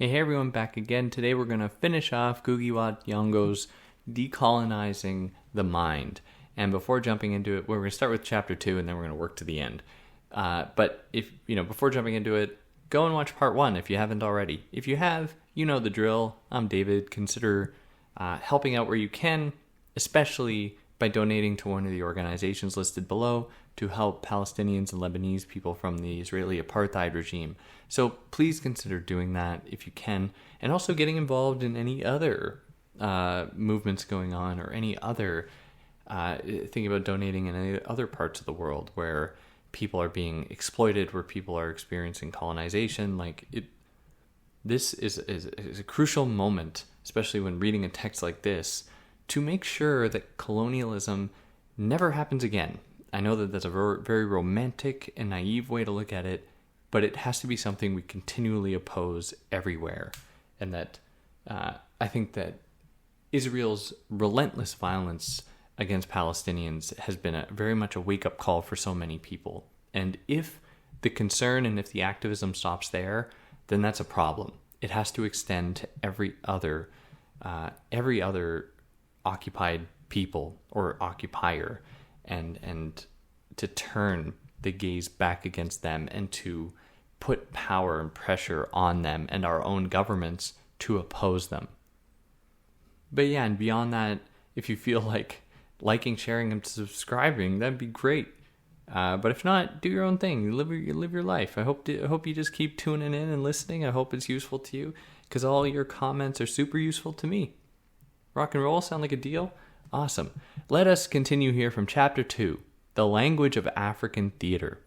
Hey everyone, back again. Today we're going to finish off Ngũgĩ Thiong'o's Decolonising the Mind. And before jumping into it, we're going to start with chapter 2 and then we're going to work to the end. But if before jumping into it, go and watch part 1 if you haven't already. If you have, you know the drill. I'm David. Consider helping out where you can, especially by donating to one of the organizations listed below to help Palestinians and Lebanese people from the Israeli apartheid regime. So please consider doing that if you can, and also getting involved in any other movements going on, or any other thinking about donating in any other parts of the world where people are being exploited, where people are experiencing colonization. This is a crucial moment, especially when reading a text like this, to make sure that colonialism never happens again. I know that that's a very romantic and naive way to look at it, but it has to be something we continually oppose everywhere. And that I think that Israel's relentless violence against Palestinians has been very much a wake-up call for so many people. And if the concern and if the activism stops there, then that's a problem. It has to extend to every other occupied people or occupier, and to turn the gaze back against them and to put power and pressure on them and our own governments to oppose them. But yeah, and beyond that, if you feel like liking, sharing, and subscribing, that'd be great. But if not, do your own thing. You live your life. I hope you just keep tuning in and listening. I hope it's useful to you, because all your comments are super useful to me. Rock and roll, sound like a deal? Awesome. Let us continue here from chapter 2, the language of African theater.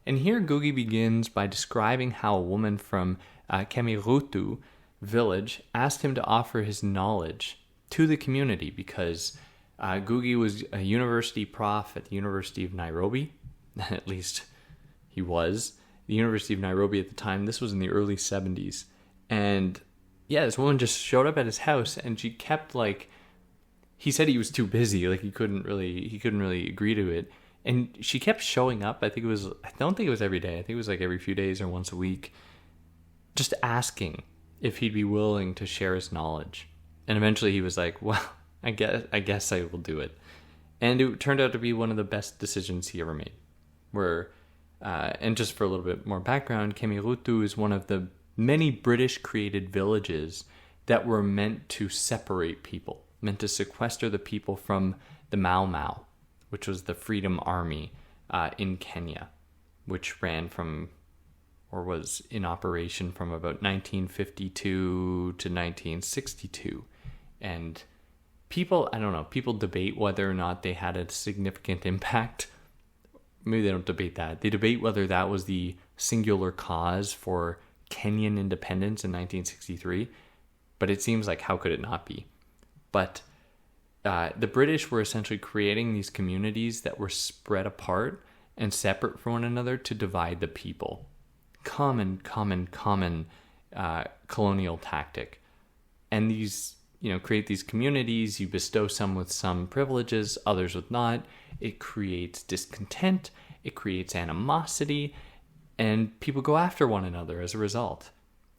And here Ngũgĩ begins by describing how a woman from Kemerutu village asked him to offer his knowledge to the community, because Ngũgĩ was a university prof at the University of Nairobi. At least he was. The University of Nairobi at the time. This was in the early 70s. And yeah, this woman just showed up at his house, and she kept he said he was too busy, he couldn't really agree to it. And she kept showing up. I don't think it was every day. I think it was every few days or once a week, just asking if he'd be willing to share his knowledge. And eventually he was like, well, I guess I will do it. And it turned out to be one of the best decisions he ever made. And just for a little bit more background, Kemerutu is one of the many British-created villages that were meant to separate people, meant to sequester the people from the Mau Mau, which was the Freedom Army in Kenya, which was in operation from about 1952 to 1962. And people debate whether or not they had a significant impact. Maybe they don't debate that. They debate whether that was the singular cause for Kenyan independence in 1963, but it seems like, how could it not be? But the British were essentially creating these communities that were spread apart and separate from one another to divide the people. Common colonial tactic. And these, create these communities, you bestow some with some privileges, others with not. It creates discontent, it creates animosity, and people go after one another as a result.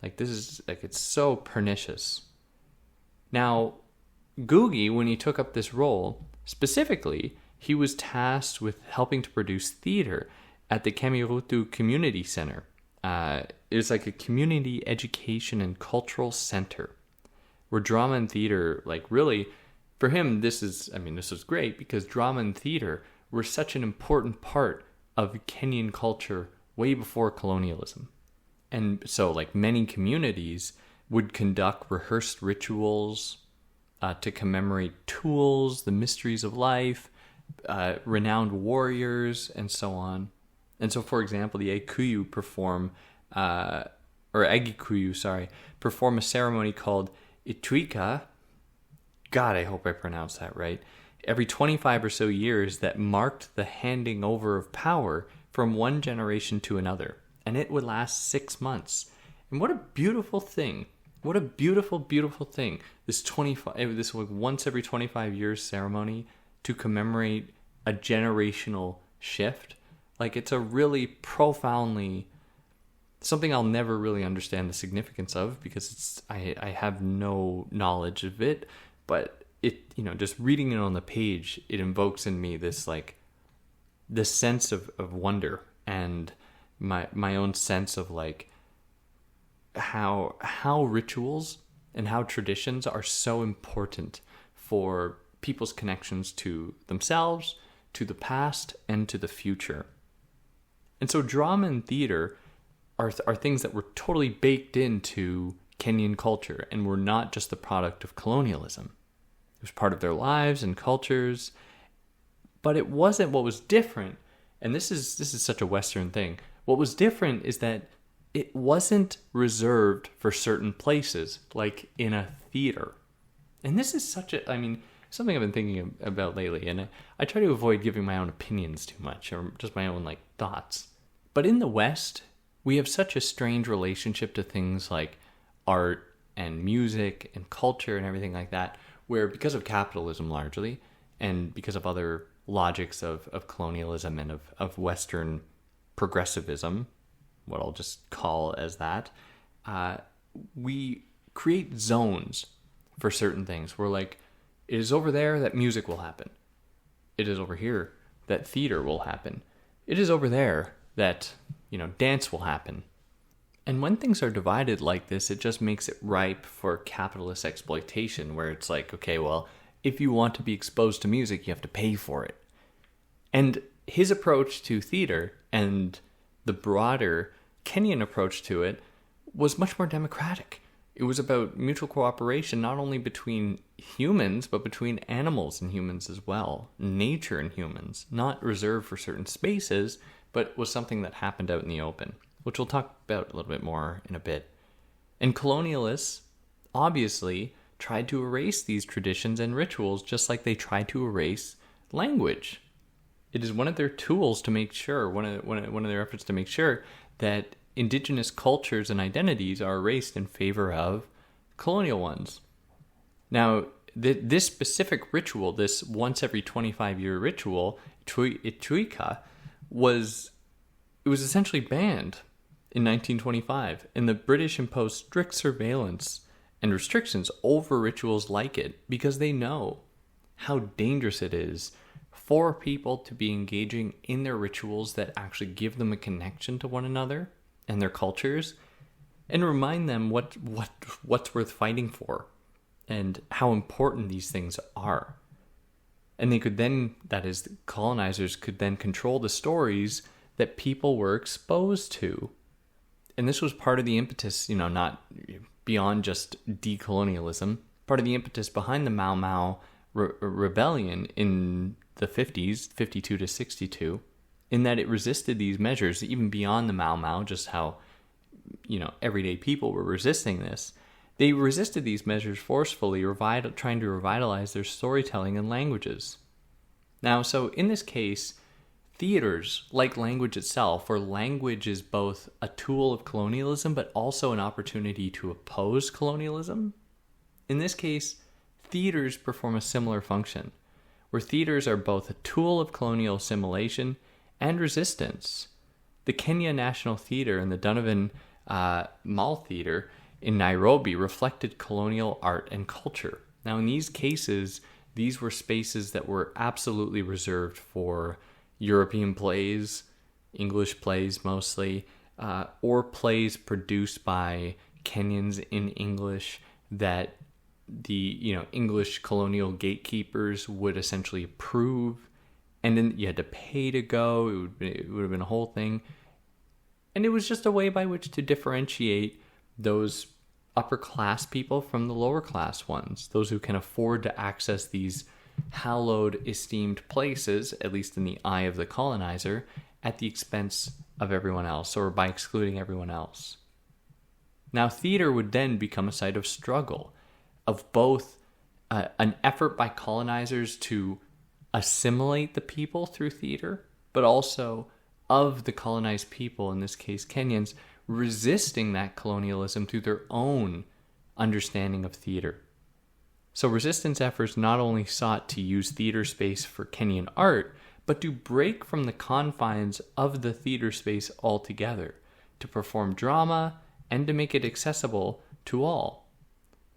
It's so pernicious. Now, Ngũgĩ, when he took up this role, specifically, he was tasked with helping to produce theater at the Kemerutu Community Center. It was like a community education and cultural center where drama and theater, really, for him, this was great, because drama and theater were such an important part of Kenyan culture way before colonialism. And so, many communities would conduct rehearsed rituals to commemorate tools, the mysteries of life, renowned warriors, and so on. And so, for example, the Agikuyu perform a ceremony called Ituika. God, I hope I pronounced that right. Every 25 or so years, that marked the handing over of power from one generation to another. And it would last 6 months. And what a beautiful thing. What a beautiful, beautiful thing. This once every 25 years ceremony to commemorate a generational shift. It's a really profoundly something I'll never really understand the significance of because I have no knowledge of it, but it, just reading it on the page, it invokes in me this this sense of wonder and my own sense of how rituals and how traditions are so important for people's connections to themselves, to the past, and to the future. And so drama and theater are things that were totally baked into Kenyan culture and were not just the product of colonialism. It was part of their lives and cultures, but it wasn't what was different. And this is such a Western thing. What was different is that it wasn't reserved for certain places, like in a theater. And this is something I've been thinking about lately, and I try to avoid giving my own opinions too much, or just my own thoughts. But in the West, we have such a strange relationship to things like art and music and culture and everything like that, where because of capitalism largely, and because of other logics of colonialism and of Western progressivism, what I'll just call as that, we create zones for certain things. We're like, it is over there that music will happen. It is over here that theater will happen. It is over there that, dance will happen. And when things are divided like this, it just makes it ripe for capitalist exploitation, where it's like, okay, well, if you want to be exposed to music, you have to pay for it. And his approach to theater and the broader Kenyan approach to it was much more democratic. It was about mutual cooperation, not only between humans, but between animals and humans as well. Nature and humans, not reserved for certain spaces, but was something that happened out in the open, which we'll talk about a little bit more in a bit. And colonialists, obviously, tried to erase these traditions and rituals just like they tried to erase language. It is one of their tools to make sure, one of their efforts to make sure that indigenous cultures and identities are erased in favor of colonial ones. Now, this specific ritual, this once every 25-year ritual, Ituika, was essentially banned in 1925, and the British imposed strict surveillance and restrictions over rituals like it because they know how dangerous it is for people to be engaging in their rituals that actually give them a connection to one another and their cultures, and remind them what's worth fighting for and how important these things are. And they could then, that is, the colonizers could then control the stories that people were exposed to. And this was part of the impetus, not beyond just decolonialism, part of the impetus behind the Mau Mau rebellion in the 50s, 52 to 62, in that it resisted these measures, even beyond the Mau Mau, just how, everyday people were resisting this. They resisted these measures forcefully, trying to revitalize their storytelling and languages. Now, so in this case, theaters, like language itself, where language is both a tool of colonialism, but also an opportunity to oppose colonialism, in this case, theaters perform a similar function, where theaters are both a tool of colonial assimilation and resistance. The Kenya National Theatre and the Donovan Mall Theatre in Nairobi reflected colonial art and culture. Now, in these cases, these were spaces that were absolutely reserved for European plays, English plays mostly, or plays produced by Kenyans in English that the English colonial gatekeepers would essentially approve, and then you had to pay to go. It would have been a whole thing, and it was just a way by which to differentiate those upper class people from the lower class ones, those who can afford to access these hallowed, esteemed places, at least in the eye of the colonizer, at the expense of everyone else, or by excluding everyone else. Now, theater would then become a site of struggle, of both an effort by colonizers to assimilate the people through theater, but also of the colonized people, in this case Kenyans, resisting that colonialism through their own understanding of theater. So resistance efforts not only sought to use theater space for Kenyan art, but to break from the confines of the theater space altogether, to perform drama, and to make it accessible to all.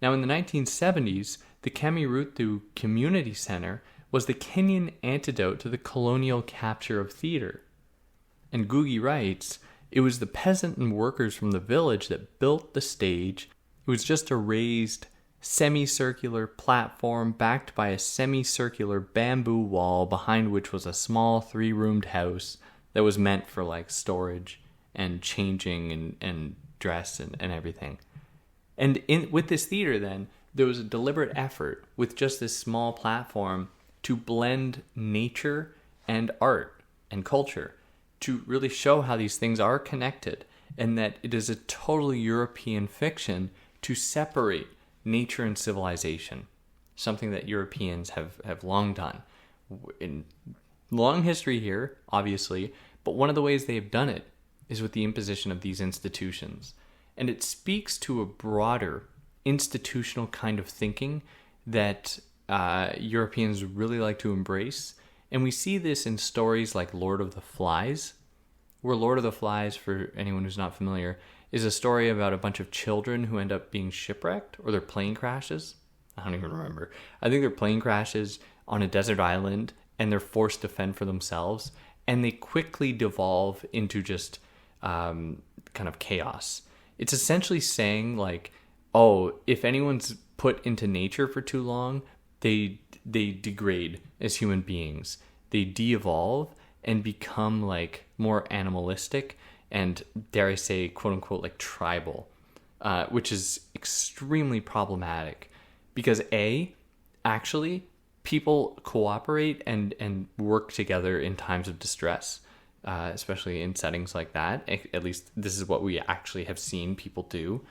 Now, in the 1970s, the Kamirutu Community Center was the Kenyan antidote to the colonial capture of theater. And Ngũgĩ writes, "It was the peasant and workers from the village that built the stage. It was just a raised, semicircular platform backed by a semicircular bamboo wall behind which was a small 3-roomed house that was meant for like storage and changing and dress and everything." And with this theater then, there was a deliberate effort with just this small platform to blend nature and art and culture, to really show how these things are connected, and that it is a totally European fiction to separate nature and civilization, something that Europeans have long done. In long history here, obviously, but one of the ways they have done it is with the imposition of these institutions. And it speaks to a broader institutional kind of thinking that Europeans really like to embrace. And we see this in stories like Lord of the Flies, where Lord of the Flies, for anyone who's not familiar, is a story about a bunch of children who end up being shipwrecked, or their plane crashes. I don't even remember. I think their plane crashes on a desert island, and they're forced to fend for themselves, and they quickly devolve into just kind of chaos. It's essentially saying like, oh, if anyone's put into nature for too long, they degrade as human beings. They de-evolve and become like more animalistic and, dare I say, quote unquote, like tribal, which is extremely problematic because actually people cooperate and work together in times of distress, especially in settings like that. At least this is what we actually have seen people do.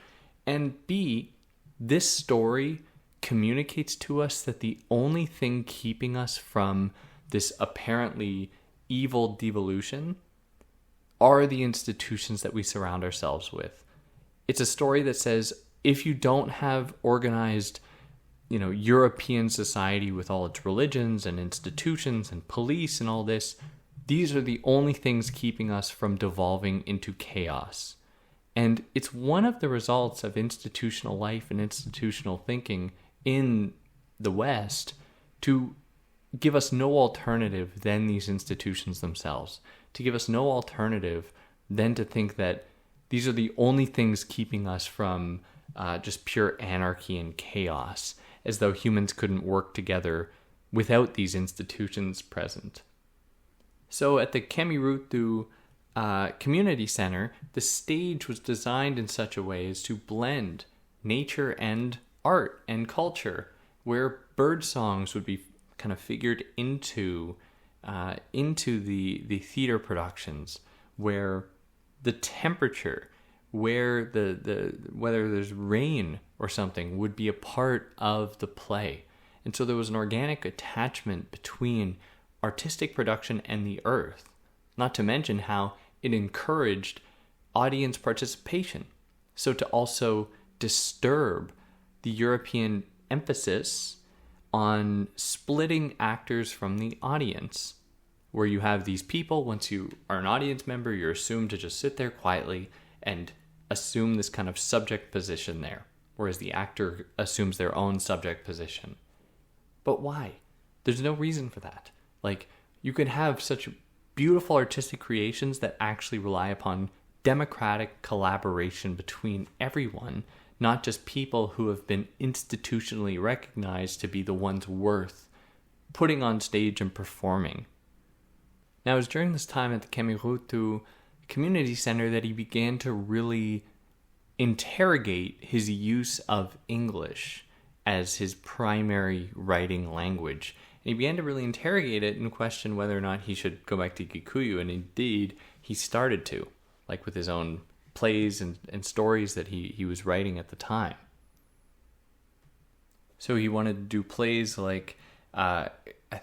And B, this story communicates to us that the only thing keeping us from this apparently evil devolution are the institutions that we surround ourselves with. It's a story that says if you don't have organized, European society with all its religions and institutions and police and all this, these are the only things keeping us from devolving into chaos. And it's one of the results of institutional life and institutional thinking in the West to give us no alternative than these institutions themselves, to give us no alternative than to think that these are the only things keeping us from just pure anarchy and chaos, as though humans couldn't work together without these institutions present. So at the Kamirutu Community Center, the stage was designed in such a way as to blend nature and art and culture, where bird songs would be kind of figured into the theater productions, where the temperature, where the whether there's rain or something would be a part of the play. And so there was an organic attachment between artistic production and the earth, not to mention how it encouraged audience participation. So to also disturb the European emphasis on splitting actors from the audience, where you have these people, once you are an audience member, you're assumed to just sit there quietly and assume this kind of subject position there, whereas the actor assumes their own subject position. But why? There's no reason for that. Like, you could have such beautiful artistic creations that actually rely upon democratic collaboration between everyone, not just people who have been institutionally recognized to be the ones worth putting on stage and performing. Now, it was during this time at the Kamirutu Community Center that he began to really interrogate his use of English as his primary writing language. And he began to really interrogate it and question whether or not he should go back to Gikuyu, and indeed, he started to, like with his own plays and stories that he was writing at the time. So he wanted to do plays like, I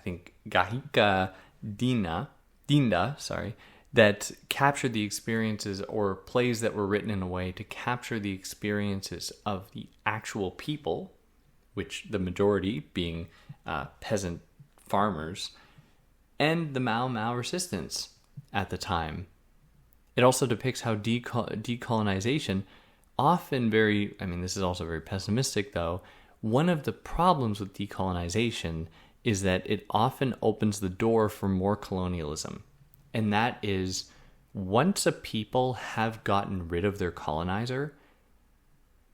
think, Gahika Dinda, that captured the experiences, or plays that were written in a way to capture the experiences of the actual people, which the majority being peasant farmers, and the Mau Mau resistance at the time. It also depicts how decolonization often this is also very pessimistic though. One of the problems with decolonization is that it often opens the door for more colonialism. And that is, once a people have gotten rid of their colonizer,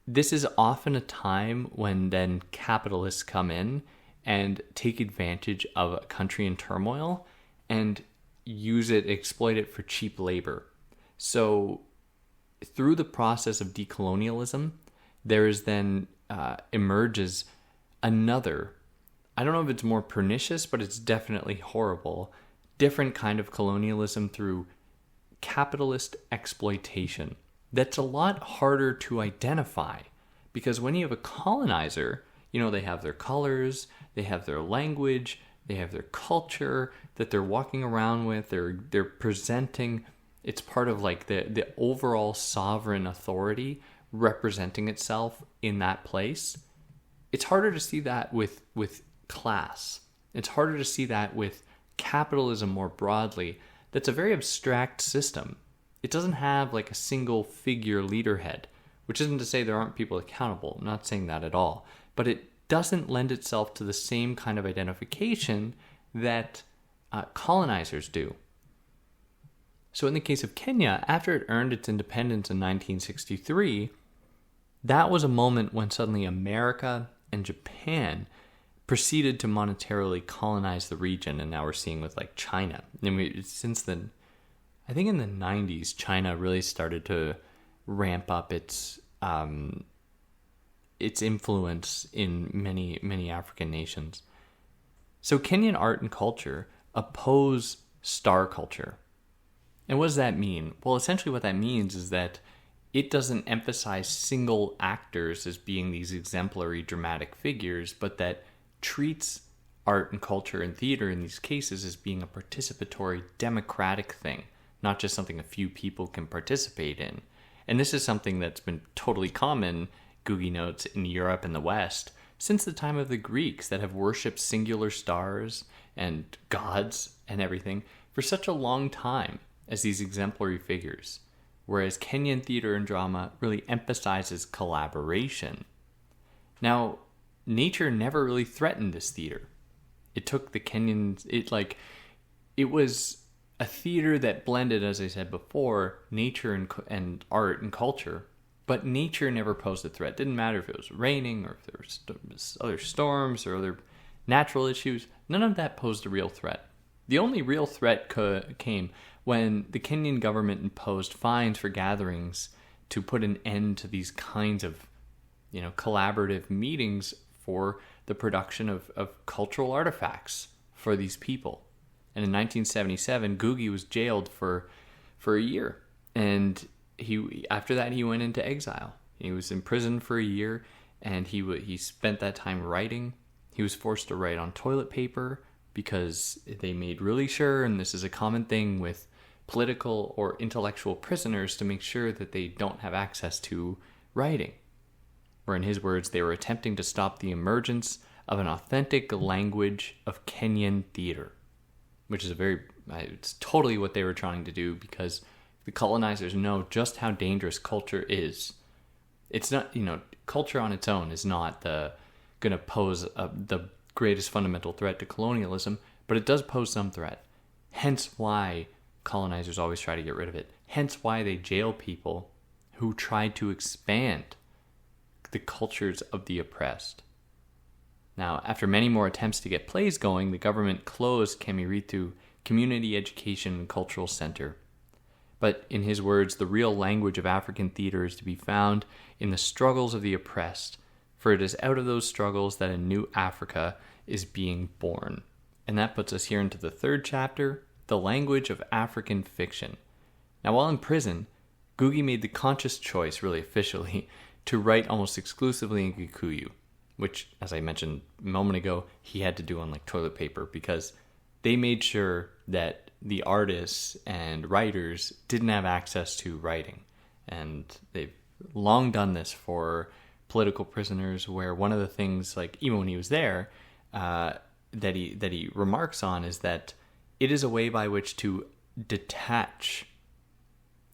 this is often a time when then capitalists come in and take advantage of a country in turmoil and exploit it for cheap labor. So through the process of decolonialism, there is then emerges another, I don't know if it's more pernicious, but it's definitely horrible, different kind of colonialism through capitalist exploitation. That's a lot harder to identify, because when you have a colonizer, they have their colors, they have their language, they have their culture that they're walking around with, they're presenting. It's part of like the overall sovereign authority representing itself in that place. It's harder to see that with class. It's harder to see that with capitalism more broadly. That's a very abstract system. It doesn't have like a single figure leader head, which isn't to say there aren't people accountable. I'm not saying that at all. But it doesn't lend itself to the same kind of identification that colonizers do. So in the case of Kenya, after it earned its independence in 1963, that was a moment when suddenly America and Japan proceeded to monetarily colonize the region, and now we're seeing with like China. Since then, I think in the 90s, China really started to ramp up its influence in many African nations. So Kenyan art and culture oppose star culture. And what does that mean? Well, essentially what that means is that it doesn't emphasize single actors as being these exemplary dramatic figures, but that treats art and culture and theater in these cases as being a participatory, democratic thing, not just something a few people can participate in. And this is something that's been totally common, Ngũgĩ notes, in Europe and the West since the time of the Greeks, that have worshipped singular stars and gods and everything for such a long time as these exemplary figures. Whereas Kenyan theater and drama really emphasizes collaboration. Now, nature never really threatened this theater. It took the Kenyans, it was a theater that blended, as I said before, nature and art and culture, but nature never posed a threat. It didn't matter if it was raining or if there was other storms or other natural issues. None of that posed a real threat. The only real threat came when the Kenyan government imposed fines for gatherings to put an end to these kinds of, collaborative meetings for the production of cultural artifacts for these people. And in 1977, Ngũgĩ was jailed for a year. And after that, he went into exile. He was in prison for a year, and he spent that time writing. He was forced to write on toilet paper because they made really sure, and this is a common thing with political or intellectual prisoners, to make sure that they don't have access to writing. Or in his words, they were attempting to stop the emergence of an authentic language of Kenyan theater, which is it's totally what they were trying to do, because the colonizers know just how dangerous culture is. It's not, culture on its own is not going to pose the greatest fundamental threat to colonialism, but it does pose some threat. Hence why colonizers always try to get rid of it. Hence why they jail people who try to expand the cultures of the oppressed. Now, after many more attempts to get plays going, the government closed Kemiritu Community Education and Cultural Center. But in his words, the real language of African theater is to be found in the struggles of the oppressed, for it is out of those struggles that a new Africa is being born. And that puts us here into the third chapter, the language of African fiction. Now, while in prison, Ngũgĩ made the conscious choice, really officially, to write almost exclusively in Gikuyu, which, as I mentioned a moment ago, he had to do on toilet paper, because they made sure that the artists and writers didn't have access to writing. And they've long done this for political prisoners, where one of the things, even when he was there, that he remarks on is that it is a way by which to detach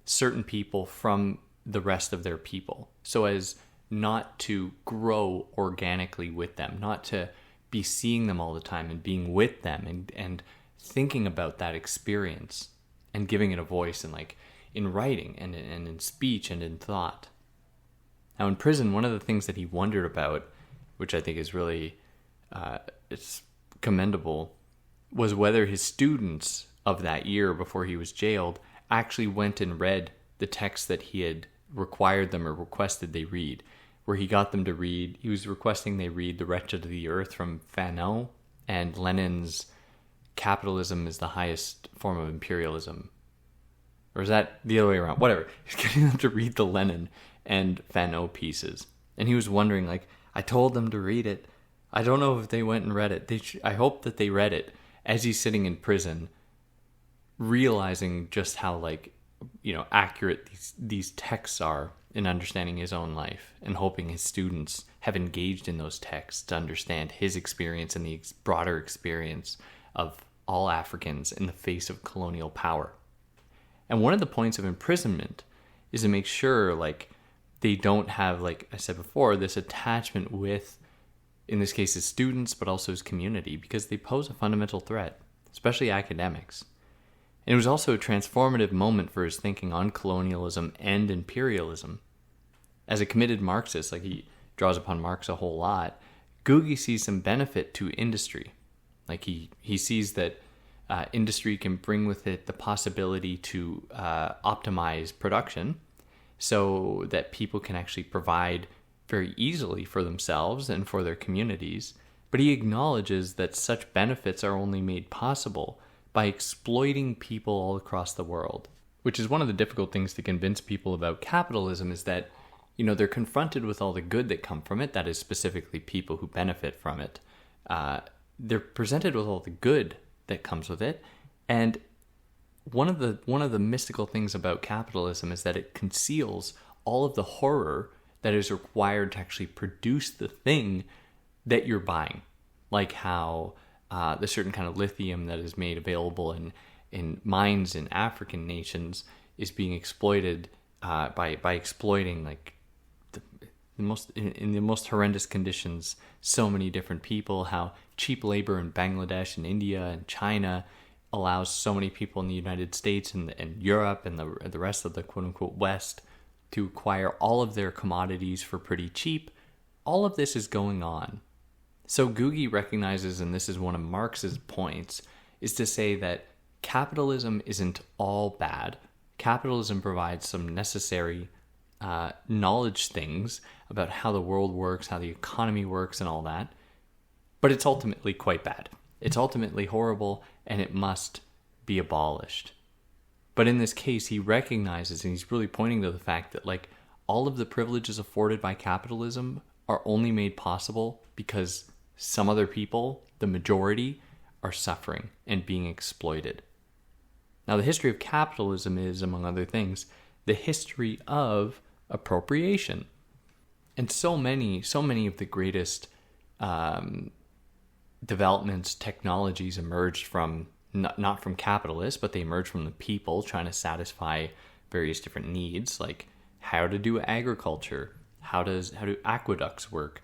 certain people from the rest of their people, so as not to grow organically with them, not to be seeing them all the time and being with them and thinking about that experience and giving it a voice in writing and in speech and in thought. Now in prison, one of the things that he wondered about, which I think is really it's commendable, was whether his students of that year before he was jailed actually went and read the text that he had required them or requested they read, where he got them to read. He was requesting they read The Wretched of the Earth from Thiong'o and Lenin's Capitalism is the Highest Form of Imperialism. Or is that the other way around? Whatever. He's getting them to read the Lenin and Thiong'o pieces. And he was wondering, I told them to read it. I don't know if they went and read it. I hope that they read it as he's sitting in prison, realizing just how accurate these texts are in understanding his own life, and hoping his students have engaged in those texts to understand his experience and the broader experience of all Africans in the face of colonial power. And one of the points of imprisonment is to make sure they don't have, like I said before, this attachment with, in this case, his students, but also his community, because they pose a fundamental threat, especially academics. And it was also a transformative moment for his thinking on colonialism and imperialism. As a committed Marxist, he draws upon Marx a whole lot, Ngũgĩ sees some benefit to industry. He sees that industry can bring with it the possibility to optimize production so that people can actually provide very easily for themselves and for their communities. But he acknowledges that such benefits are only made possible by exploiting people all across the world, which is one of the difficult things to convince people about capitalism, is that, they're confronted with all the good that come from it, that is specifically people who benefit from it. They're presented with all the good that comes with it, and one of the mystical things about capitalism is that it conceals all of the horror that is required to actually produce the thing that you're buying, like how the certain kind of lithium that is made available in mines in African nations is being exploited by exploiting in the most horrendous conditions so many different people. How cheap labor in Bangladesh and India and China allows so many people in the United States and Europe and the rest of the quote-unquote West to acquire all of their commodities for pretty cheap. All of this is going on. So Ngũgĩ recognizes, and this is one of Marx's points, is to say that capitalism isn't all bad. Capitalism provides some necessary knowledge things about how the world works, how the economy works, and all that. But it's ultimately quite bad. It's ultimately horrible, and it must be abolished. But in this case, he recognizes, and he's really pointing to the fact that all of the privileges afforded by capitalism are only made possible because some other people, the majority, are suffering and being exploited. Now, the history of capitalism is, among other things, the history of appropriation. And so many of the greatest developments, technologies emerged from, not from capitalists, but they emerged from the people trying to satisfy various different needs, like how to do agriculture, how do aqueducts work,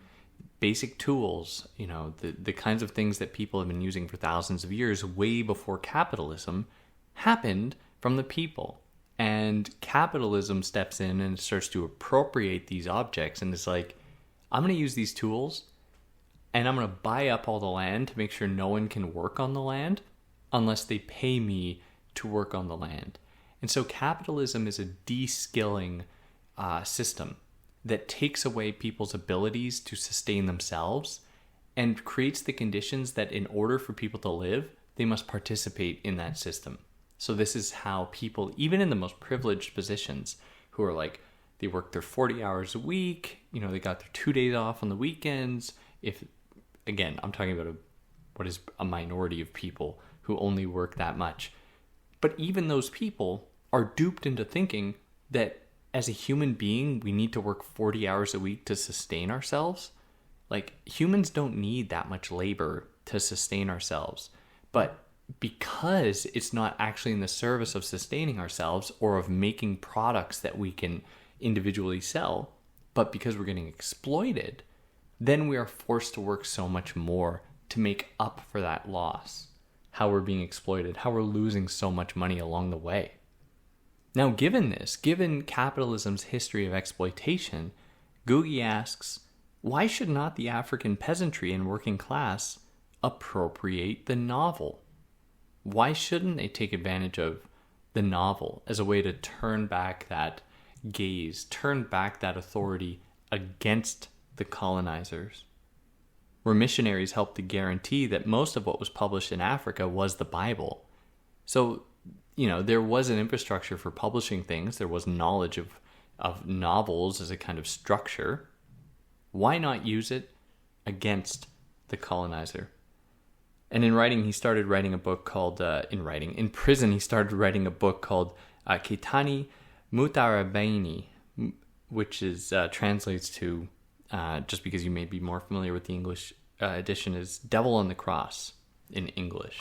basic tools, the kinds of things that people have been using for thousands of years, way before capitalism, happened from the people. And capitalism steps in and starts to appropriate these objects, and it's I'm going to use these tools, and I'm going to buy up all the land to make sure no one can work on the land unless they pay me to work on the land. And so capitalism is a de-skilling system that takes away people's abilities to sustain themselves and creates the conditions that in order for people to live, they must participate in that system. So this is how people, even in the most privileged positions, who are they work their 40 hours a week, they got their 2 days off on the weekends. If, again, I'm talking about what is a minority of people who only work that much. But even those people are duped into thinking that as a human being, we need to work 40 hours a week to sustain ourselves. Humans don't need that much labor to sustain ourselves. But because it's not actually in the service of sustaining ourselves or of making products that we can individually sell, but because we're getting exploited, then we are forced to work so much more to make up for that loss. How we're being exploited, how we're losing so much money along the way. Now, given capitalism's history of exploitation, Ngũgĩ asks, why should not the African peasantry and working class appropriate the novel? Why shouldn't they take advantage of the novel as a way to turn back that gaze, turn back that authority against the colonizers? Where missionaries helped to guarantee that most of what was published in Africa was the Bible. So, there was an infrastructure for publishing things. There was knowledge of novels as a kind of structure. Why not use it against the colonizer? And in writing, he started writing a book called, in prison, he started writing a book called Ketani Mutarabaini, which translates to, just because you may be more familiar with the English edition, is Devil on the Cross in English.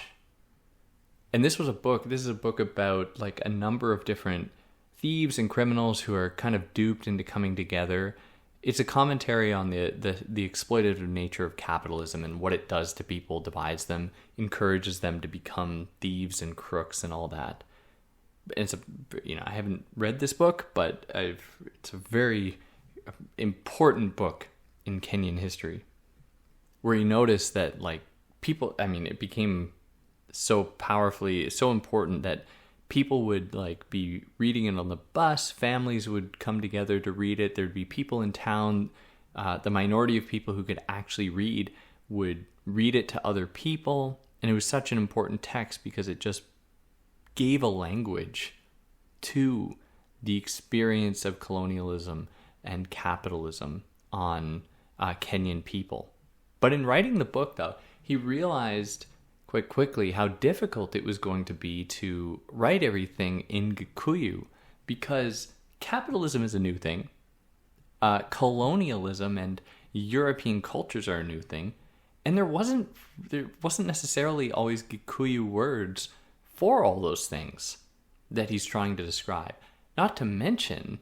And this is a book about like a number of different thieves and criminals who are kind of duped into coming together. It's a commentary on the exploitative nature of capitalism and what it does to people, divides them, encourages them to become thieves and crooks and all that. And I haven't read this book, but it's a very important book in Kenyan history, where you notice that it became so important that people would be reading it on the bus. Families would come together to read it. There'd be people in town. The minority of people who could actually read would read it to other people. And it was such an important text because it just gave a language to the experience of colonialism and capitalism on Kenyan people. But in writing the book, though, he realized quite quickly how difficult it was going to be to write everything in Gikuyu, because capitalism is a new thing. Colonialism and European cultures are a new thing. And there wasn't necessarily always Gikuyu words for all those things that he's trying to describe. Not to mention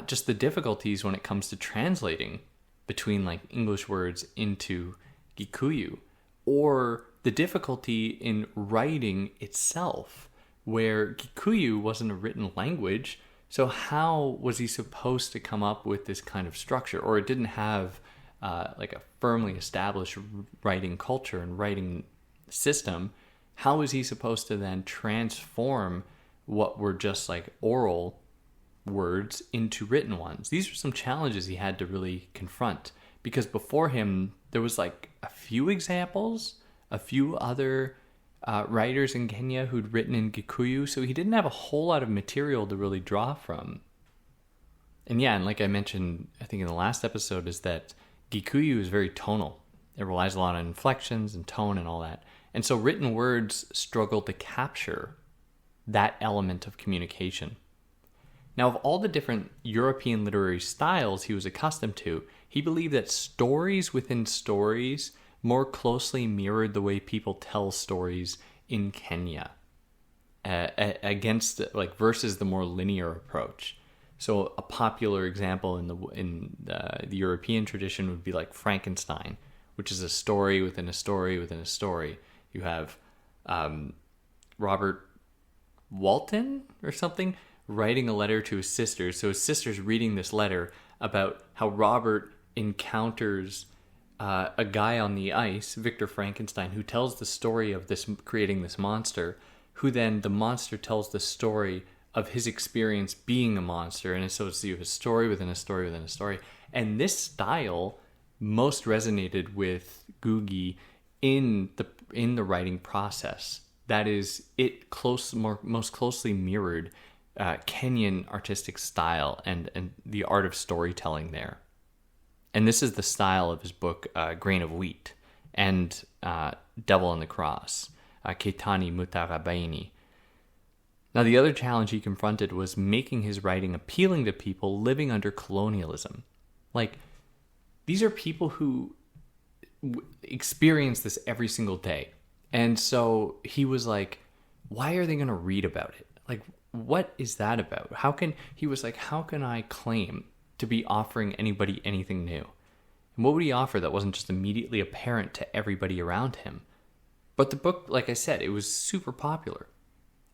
just the difficulties when it comes to translating between English words into Gikuyu, or the difficulty in writing itself, where Gikuyu wasn't a written language. So how was he supposed to come up with this kind of structure? Or it didn't have a firmly established writing culture and writing system. How was he supposed to then transform what were just oral words into written ones? These are some challenges he had to really confront, because before him there was a few examples, a few other writers in Kenya who'd written in Gikuyu, so he didn't have a whole lot of material to really draw from. And like I mentioned, I think in the last episode, is that Gikuyu is very tonal. It relies a lot on inflections and tone and all that. And so written words struggle to capture that element of communication. Now, of all the different European literary styles he was accustomed to, he believed that stories within stories more closely mirrored the way people tell stories in Kenya, versus the more linear approach. So a popular example in the European tradition would be Frankenstein, which is a story within a story within a story. You have Robert Walton or something writing a letter to his sisters. So his sister's reading this letter about how Robert encounters a guy on the ice, Victor Frankenstein, who tells the story of creating this monster, who then the monster tells the story of his experience being a monster. And so it's a story within a story within a story. And this style most resonated with Ngũgĩ in the writing process. That is, it most closely mirrored Kenyan artistic style and the art of storytelling there. And this is the style of his book, Grain of Wheat, and Devil on the Cross, Ketani Mutarabaini. Now, the other challenge he confronted was making his writing appealing to people living under colonialism. These are people who experience this every single day. And so he was like, why are they going to read about it? Like, what is that about? How can I claim to be offering anybody anything new? And what would he offer that wasn't just immediately apparent to everybody around him? But the book, like I said, it was super popular.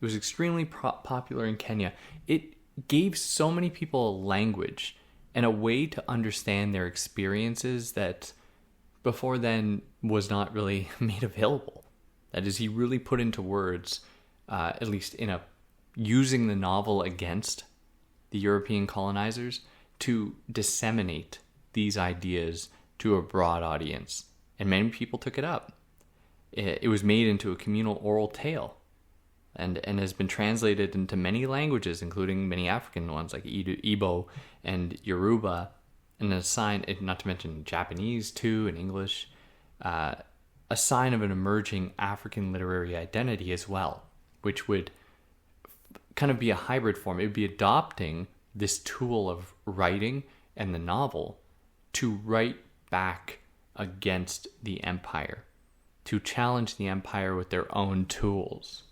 It was extremely popular in Kenya. It gave so many people a language and a way to understand their experiences that before then was not really made available. That is, he really put into words, at least using the novel against the European colonizers, to disseminate these ideas to a broad audience. And many people took it up. It was made into a communal oral tale and has been translated into many languages, including many African ones like Igbo and Yoruba, and a sign, not to mention Japanese too, and English, a sign of an emerging African literary identity as well, which would kind of be a hybrid form. It would be adopting this tool of writing and the novel to write back against the empire, to challenge the empire with their own tools.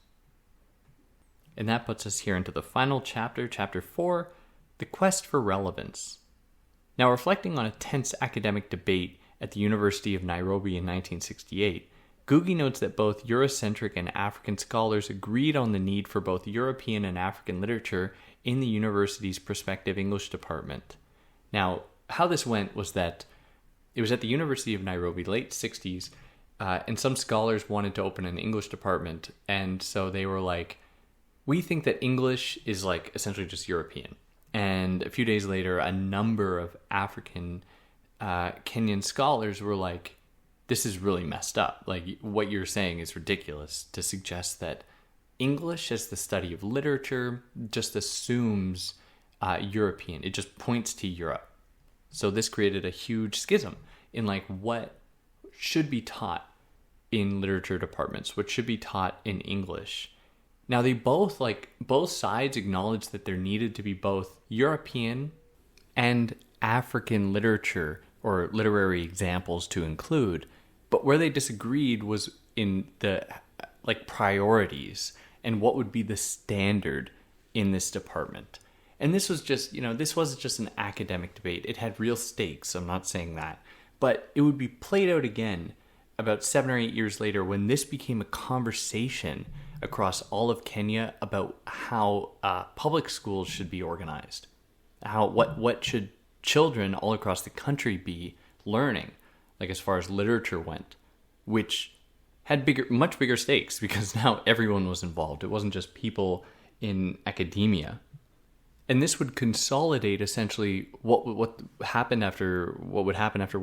And that puts us here into the final chapter, chapter 4, The Quest for Relevance. Now, reflecting on a tense academic debate at the University of Nairobi in 1968, Ngũgĩ notes that both Eurocentric and African scholars agreed on the need for both European and African literature in the university's prospective English department. Now, how this went was that it was at the University of Nairobi, late 60s, and some scholars wanted to open an English department, and so they were like, we think that English is like essentially just European. And a few days later, a number of African Kenyan scholars were like, this is really messed up. Like, what you're saying is ridiculous to suggest that English as the study of literature just assumes European. It just points to Europe. So this created a huge schism in like what should be taught in literature departments, what should be taught in English. Now they both sides acknowledged that there needed to be both European and African literature or literary examples to include, but where they disagreed was in the priorities and what would be the standard in this department. And this was just, this wasn't just an academic debate. It had real stakes. I'm not saying that, but it would be played out again about 7 or 8 years later when this became a conversation across all of Kenya about how public schools should be organized. What should children all across the country be learning, like as far as literature went, which had much bigger stakes because now everyone was involved. It wasn't just people in academia. And this would consolidate essentially what would happen after World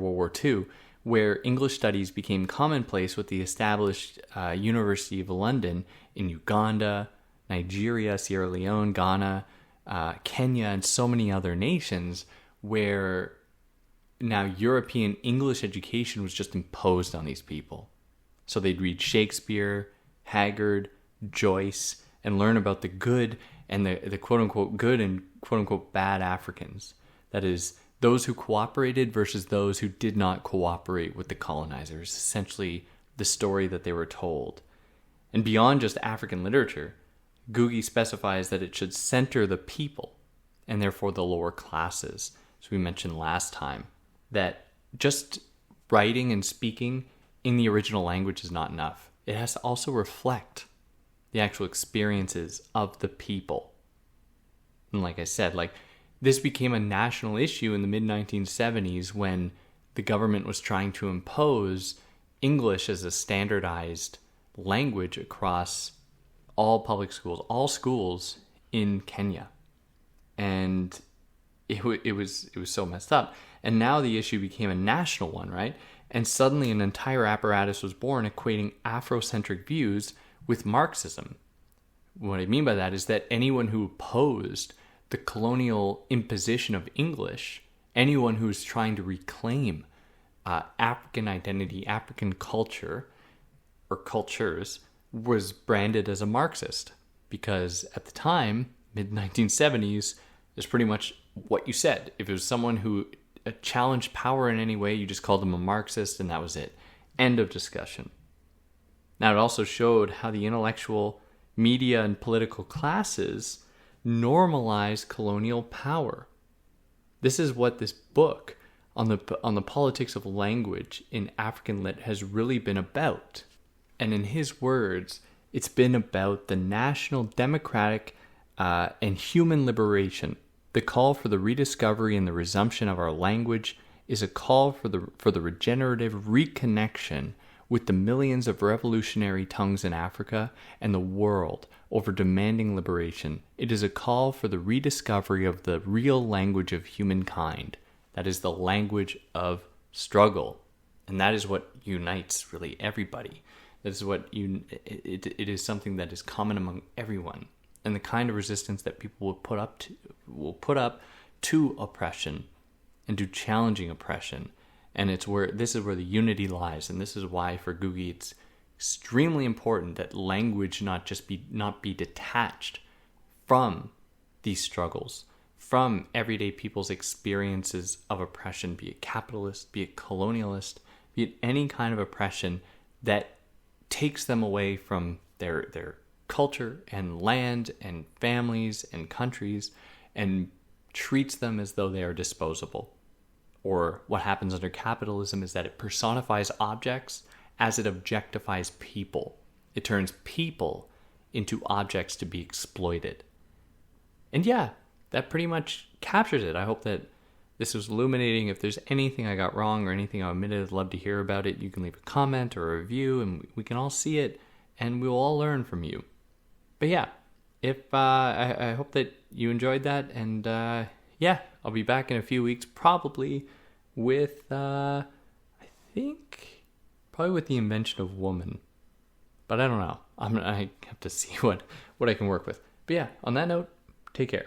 War II, where English studies became commonplace with the established University of London in Uganda, Nigeria, Sierra Leone, Ghana, Kenya, and so many other nations, where now European English education was just imposed on these people. So they'd read Shakespeare, Haggard, Joyce, and learn about the good and the quote-unquote good and quote-unquote bad Africans. That is, those who cooperated versus those who did not cooperate with the colonizers, essentially the story that they were told. And beyond just African literature, Ngũgĩ specifies that it should center the people, and therefore the lower classes, as we mentioned last time, that just writing and speaking in the original language is not enough. It has to also reflect the actual experiences of the people. And like I said, this became a national issue in the mid-1970s when the government was trying to impose English as a standardized language across all public schools, all schools in Kenya. And it was so messed up. And now the issue became a national one, right? And suddenly an entire apparatus was born equating Afrocentric views with Marxism. What I mean by that is that anyone who opposed the colonial imposition of English, anyone who was trying to reclaim African identity, African culture, or cultures, was branded as a Marxist. Because at the time, mid-1970s, there's pretty much what you said. If it was someone who challenged power in any way, you just called them a Marxist, and that was it. End of discussion. Now, it also showed how the intellectual, media, and political classes normalize colonial power. This is what this book on the politics of language in African lit has really been about. And in his words, it's been about the national democratic and human liberation. The call for the rediscovery and the resumption of our language is a call for the regenerative reconnection with the millions of revolutionary tongues in Africa and the world over demanding liberation. It is a call for the rediscovery of the real language of humankind. That is the language of struggle. And that is what unites really everybody. That is what it is something that is common among everyone. And the kind of resistance that people will put up to oppression and to challenging oppression. And this is where the unity lies. And this is why for Ngũgĩ it's extremely important that language not be detached from these struggles, from everyday people's experiences of oppression, be it capitalist, be it colonialist, be it any kind of oppression that takes them away from their culture and land and families and countries and treats them as though they are disposable. Or what happens under capitalism is that it personifies objects as it objectifies people. It turns people into objects to be exploited. And yeah, that pretty much captures it. I hope that this was illuminating. If there's anything I got wrong or anything I omitted, I'd love to hear about it. You can leave a comment or a review and we can all see it and we'll all learn from you. But yeah, I hope that you enjoyed that. And yeah, I'll be back in a few weeks, probably with, probably with the invention of woman. But I don't know. I have to see what I can work with. But yeah, on that note, take care.